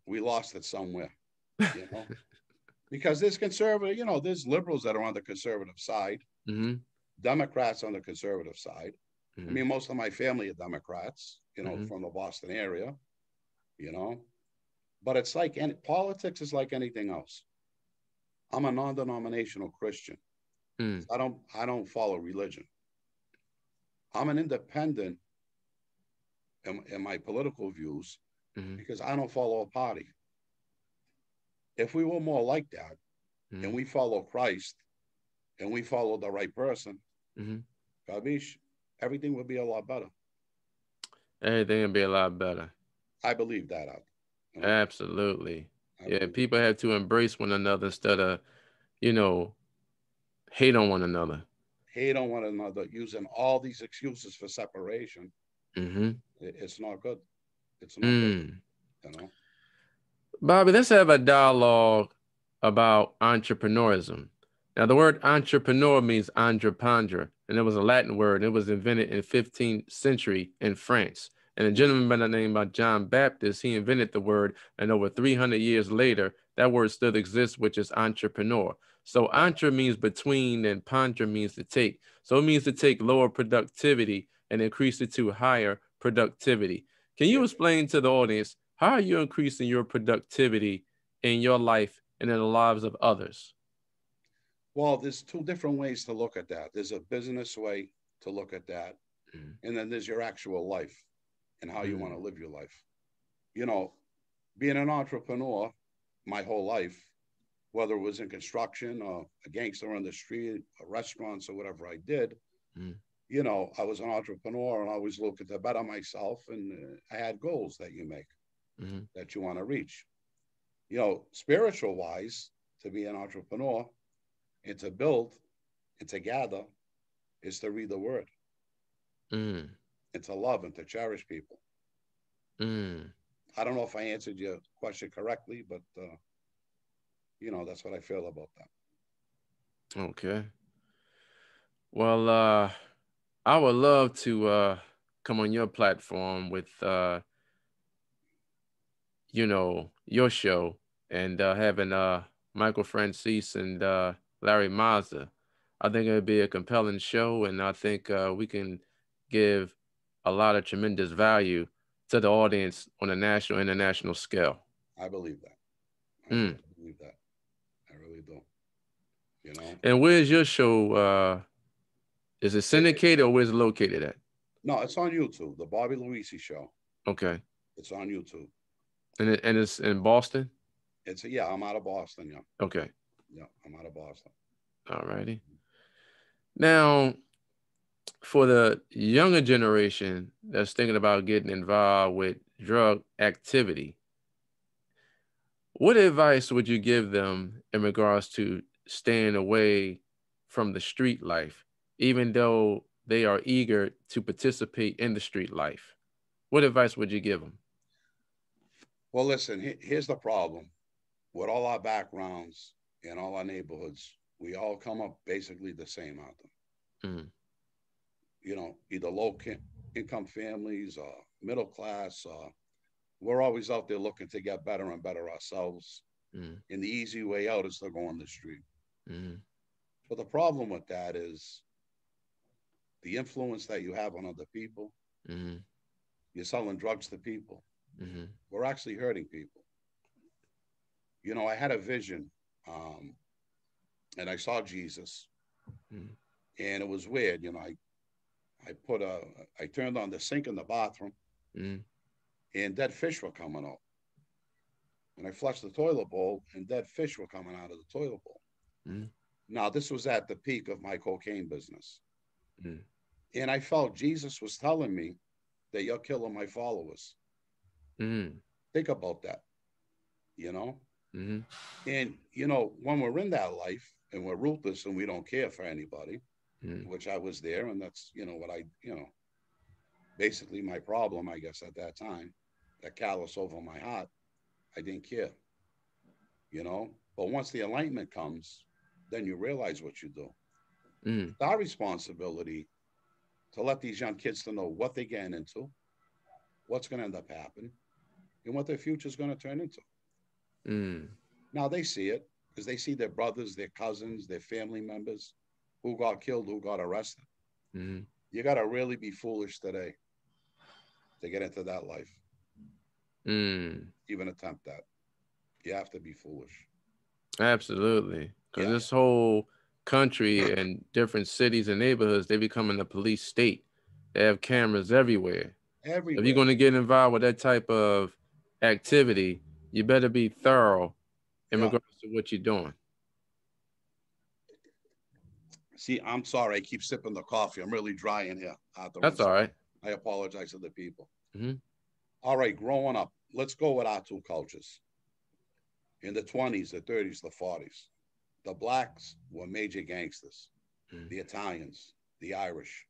we lost it somewhere, you know? Because there's conservative, you know, there's liberals that are on the conservative side, Democrats on the conservative side. I mean, most of my family are Democrats, you know, from the Boston area, you know? But it's like, politics is like anything else. I'm a non-denominational Christian. Mm. I don't follow religion. I'm an independent in my political views because I don't follow a party. If we were more like that and we follow Christ and we follow the right person, Gabish, everything would be a lot better. Everything would be a lot better. I believe that. You know? Absolutely. Yeah, people have to embrace one another instead of, you know, hate on one another. Hate on one another, using all these excuses for separation. It's not good. It's not good, you know? Bobby, let's have a dialogue about entrepreneurism. Now, the word entrepreneur means entreprendre, and it was a Latin word. It was invented in 15th century in France. And a gentleman by the name of John Baptist, he invented the word, and over 300 years later, that word still exists, which is entrepreneur. So entre means between, and ponder means to take. So it means to take lower productivity and increase it to higher productivity. Can you explain to the audience, how are you increasing your productivity in your life and in the lives of others? Well, there's two different ways to look at that. There's a business way to look at that, and then there's your actual life and how you want to live your life. You know, being an entrepreneur my whole life, whether it was in construction or a gangster on the street, or restaurants or whatever I did, you know, I was an entrepreneur and I always looked to better myself, and I had goals that you make, that you want to reach. You know, spiritual wise, to be an entrepreneur and to build and to gather is to read the word and to love and to cherish people. I don't know if I answered your question correctly, but you know, that's what I feel about that. Okay. Well, I would love to come on your platform with, you know, your show, and having Michael Francis and Larry Mazza. I think it would be a compelling show, and I think we can give a lot of tremendous value to the audience on a national, international scale. I believe that. I really believe that. I really do. You know. And where's your show? Is it syndicated, or where's it located at? No, it's on YouTube. The Bobby Luisi Show. Okay. It's on YouTube. And it's in Boston? Yeah, I'm out of Boston, yeah. Okay. Yeah, I'm out of Boston. All righty. Now, for the younger generation that's thinking about getting involved with drug activity, what advice would you give them in regards to staying away from the street life, even though they are eager to participate in the street life? What advice would you give them? Well, listen, here's the problem. With all our backgrounds in all our neighborhoods, we all come up basically the same out there. You know, either low income families or middle class. We're always out there looking to get better and better ourselves. And the easy way out is to go on the street. But the problem with that is the influence that you have on other people. You're selling drugs to people. We're actually hurting people. You know, I had a vision, and I saw Jesus, and it was weird. You know, I turned on the sink in the bathroom, and dead fish were coming out. And I flushed the toilet bowl, and dead fish were coming out of the toilet bowl. Now, this was at the peak of my cocaine business. And I felt Jesus was telling me that you're killing my followers. Think about that, you know? And, you know, when we're in that life and we're ruthless and we don't care for anybody, which I was there, and that's, you know, what basically my problem, I guess, at that time, that callous over my heart, I didn't care, you know? But once the enlightenment comes, then you realize what you do. It's our responsibility to let these young kids to know what they're getting into, what's going to end up happening, and what their future is going to turn into. Now they see it because they see their brothers, their cousins, their family members who got killed, who got arrested. You got to really be foolish today to get into that life. Even attempt that. You have to be foolish. Absolutely. Because this whole country and different cities and neighborhoods, they becoming a police state. They have cameras everywhere. Everywhere. If you're going to get involved with that type of activity, you better be thorough in regards to what you're doing. See, I'm sorry. I keep sipping the coffee. I'm really dry in here. That's all right. I apologize to the people. All right, growing up, let's go with our two cultures. In the 20s, the 30s, the 40s, the blacks were major gangsters, the Italians, the Irish.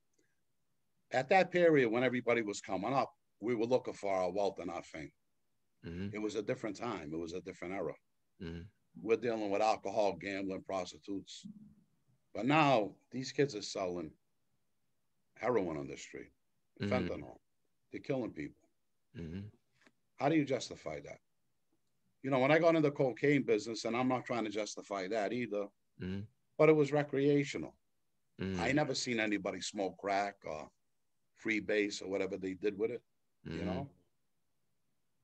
At that period, when everybody was coming up, we were looking for our wealth and our fame. Mm-hmm. It was a different time. It was a different era. Mm-hmm. We're dealing with alcohol, gambling, prostitutes. But now these kids are selling heroin on the street, Mm-hmm. fentanyl. They're killing people. Mm-hmm. How do you justify that? You know, when I got into the cocaine business, and I'm not trying to justify that either, Mm-hmm. but it was recreational. I Mm-hmm. never seen anybody smoke crack or free base or whatever they did with it. You Mm-hmm. know,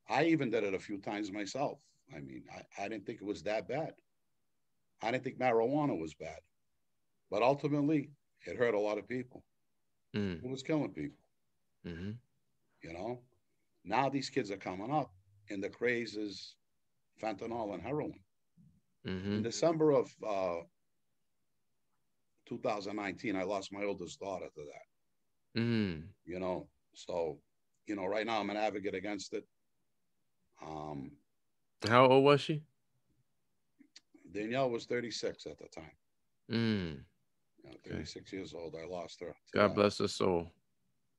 I even did it a few times myself. I mean, I didn't think it was that bad. I didn't think marijuana was bad, but ultimately, it hurt a lot of people. Mm-hmm. It was killing people. Mm-hmm. You know, now these kids are coming up, and the craze is fentanyl and heroin. In Mm-hmm. December of 2019, I lost my oldest daughter to that. Mm-hmm. You know, so right now I'm an advocate against it. Um, How old was she? Danielle was 36 at the time. Mm. Okay. 36 years old. I lost her to God that. bless her soul.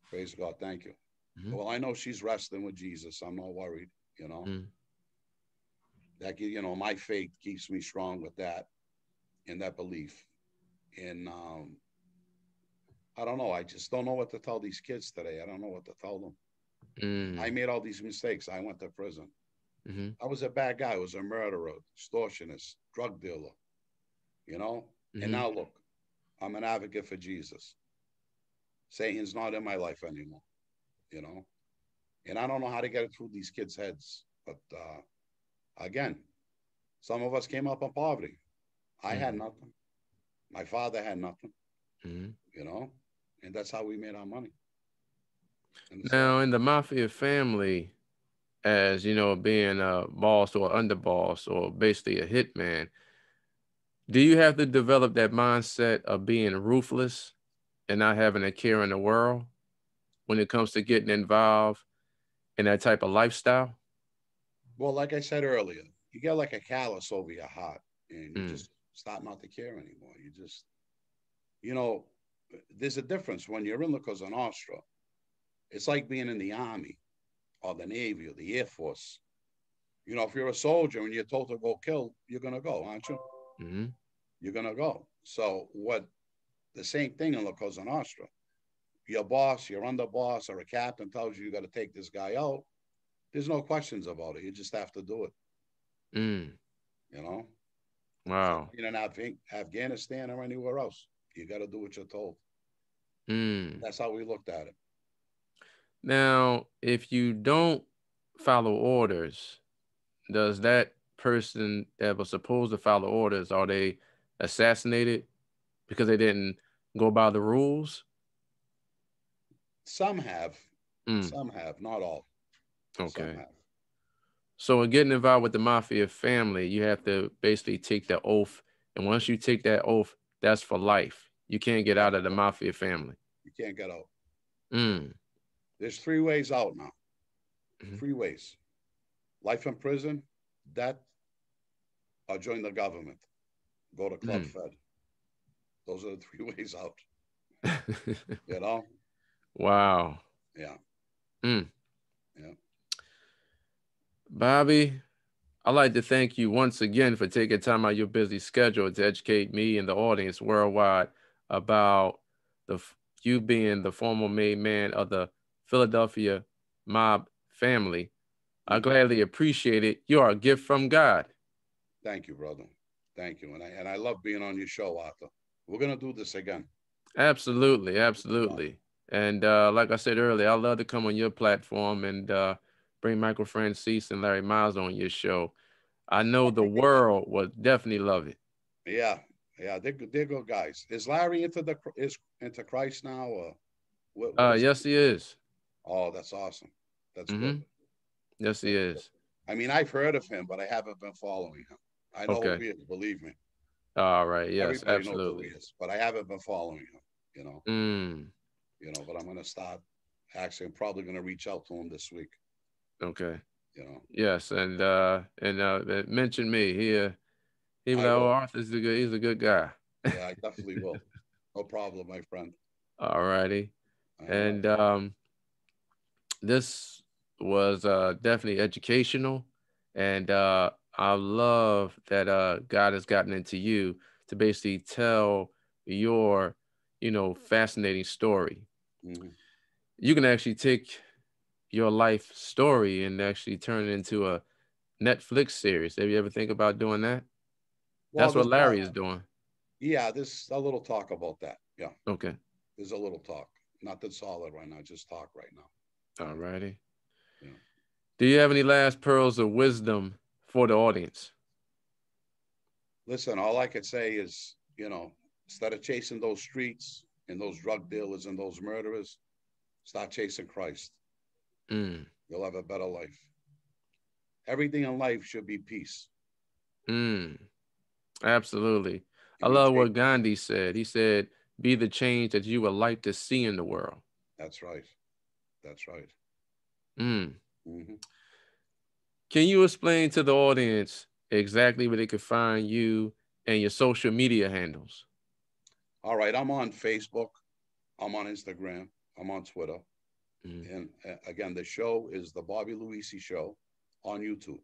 Praise God. Thank you. Mm-hmm. Well, I know she's resting with Jesus. I'm not worried. You know Mm. that. My faith keeps me strong with that and that belief. And I don't know. I just don't know what to tell these kids today. I don't know what to tell them. I Mm. made all these mistakes. I went to prison. Mm-hmm. I was a bad guy. I was a murderer, extortionist, drug dealer. You know. And Mm-hmm. now look, I'm an advocate for Jesus. Satan's not in my life anymore. You know. And I don't know how to get it through these kids' heads. But again, some of us came up in poverty. I had Mm-hmm. nothing. My father had nothing. Mm-hmm. You know. And that's how we made our money. And it's sad. Now, in the Mafia family, as you know, being a boss or underboss or basically a hitman, do you have to develop that mindset of being ruthless and not having a care in the world when it comes to getting involved in that type of lifestyle? Well, like I said earlier, you get like a callus over your heart and you Mm. just start not to care anymore. You just, you know, there's a difference when you're in the Cosa Nostra. It's like being in the Army or the Navy or the Air Force. If you're a soldier and you're told to go kill, you're going to go, aren't you? Mm-hmm. You're going to go. So, the same thing in La Cosa Nostra. Your boss, your underboss, or a captain tells you got to take this guy out. There's no questions about it. You just have to do it, Mm. you know? So Wow. in Afghanistan or anywhere else, you got to do what you're told. Mm. That's how we looked at it. Now, if you don't follow orders, does that person that was supposed to follow orders, are they assassinated because they didn't go by the rules? Some have, Mm. not all. Some Okay. have. So in getting involved with the Mafia family, you have to basically take the oath. And once you take that oath, that's for life. You can't get Yeah, out of the Mafia family. you can't get out. Mm. There's three ways out now. Mm-hmm. Three ways: life in prison, death, or join the government. Go to Club Mm. Fed. Those are the three ways out. You know? Wow. Yeah, Mm. yeah. Bobby, I'd like to thank you once again for taking time out of your busy schedule to educate me and the audience worldwide about you being the former main man of the Philadelphia mob family. I Mm-hmm. gladly appreciate it. You are a gift from God. Thank you, brother. Thank you. And I love being on your show, Arthur. We're gonna do this again. Absolutely, You know? absolutely. And like I said earlier, I love to come on your platform and bring Michael Francis and Larry Miles on your show. I know the world will definitely love it. Yeah, yeah. They're good guys. Is Larry into Christ now, or what is? Yes, he is. Oh, that's awesome. That's good. Mm-hmm. Yes, he That's good. is. I mean, I've heard of him, but I haven't been following him. I know who Okay. he is. Believe me, All right. Yes, everybody knows who he absolutely. is, but I haven't been following him. You know, Mm. But I'm gonna start. Actually, I'm probably gonna reach out to him this week. Okay. You know, Yes, and mention me. He was I like, oh, will. Arthur's a good. He's a good guy. Yeah, I definitely will. No problem, my friend. All righty. All right. And this was definitely educational. And I love that God has gotten into you to basically tell your, fascinating story. Mhm. You can actually take your life story and actually turn it into a Netflix series. Have you ever think about doing that? Well, That's what there's Larry is doing. yeah, there's a little talk about that. Yeah, Okay. there's a little talk. Not that solid right now, just talk right now. All righty. Yeah. Do you have any last pearls of wisdom for the audience? Listen, all I could say is, instead of chasing those streets and those drug dealers and those murderers, start chasing Christ. Mm, You'll have a better life. Everything in life should be peace. mm, absolutely. I And you love chase. what Gandhi said. He said, be the change that you would like to see in the world. That's right. That's right. Mm. Hmm. Can you explain to the audience exactly where they could find you and your social media handles? All right. I'm on Facebook. I'm on Instagram. I'm on Twitter. Mm. And again, the show is the Bobby Luisi Show on YouTube.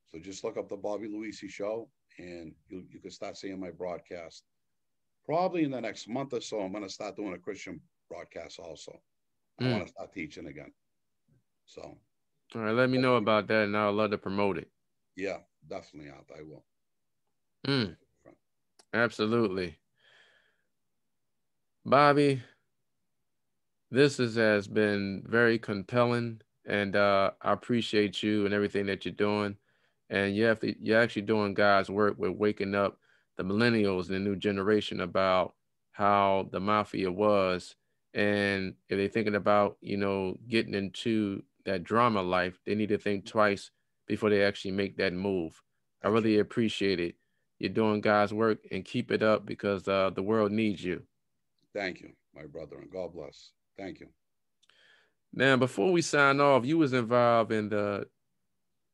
So just look up the Bobby Luisi Show, and you can start seeing my broadcast. Probably in the next month or so, I'm going to start doing a Christian broadcast also. I want Mm. to start teaching again. So, All right, let me know about that, and I'd love to promote it. yeah, definitely out. I will. Mm. Absolutely. Bobby, has been very compelling, and I appreciate you and everything that you're doing. And you're actually doing God's work with waking up the millennials and the new generation about how the mafia was. And if they're thinking about, getting into that drama life, they need to think twice before they actually make that move. I That's really right. appreciate it. You're doing God's work, and keep it up because the world needs you. Thank you, my brother, and God bless. Thank you. Now, before we sign off, you was involved in the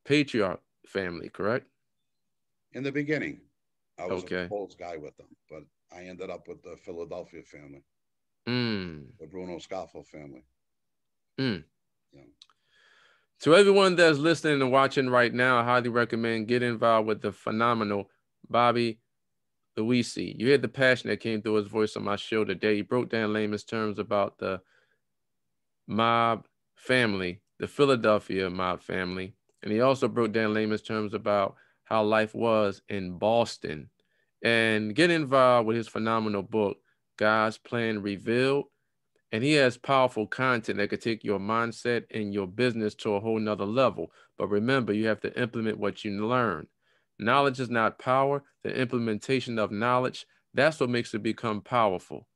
Patriarch family, correct? In the beginning, I was a Okay. proposed guy with them, but I ended up with the Philadelphia family, Mm. the Bruno Scaffo family. Mm. Yeah. To everyone that's listening and watching right now, I highly recommend get involved with the phenomenal Bobby Luisi. You hear the passion that came through his voice on my show today. He broke down layman's terms about the mob family, the Philadelphia mob family. And he also broke down layman's terms about how life was in Boston. And get involved with his phenomenal book, God's Plan Revealed. And he has powerful content that could take your mindset and your business to a whole nother level. But remember, you have to implement what you learn. Knowledge is not power. The implementation of knowledge, that's what makes it become powerful.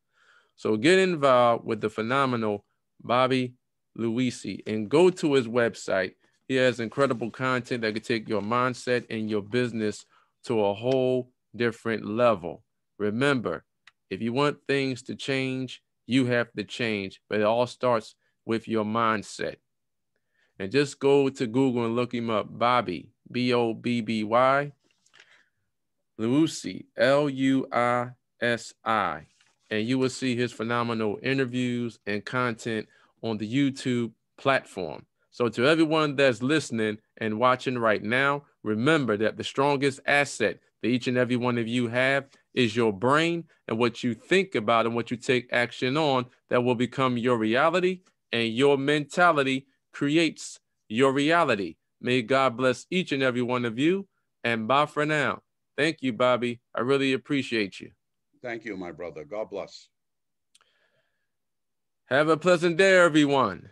So get involved with the phenomenal Bobby Luisi and go to his website. He has incredible content that could take your mindset and your business to a whole different level. Remember, if you want things to change, you have to change, but it all starts with your mindset. And just go to Google and look him up, Bobby, Bobby, Luisi, Luisi, and you will see his phenomenal interviews and content on the YouTube platform. So to everyone that's listening and watching right now, remember that the strongest asset that each and every one of you have is your brain and what you think about and what you take action on that will become your reality, and your mentality creates your reality. May God bless each and every one of you, and bye for now. Thank you, Bobby. I really appreciate you. Thank you, my brother. God bless. Have a pleasant day, everyone.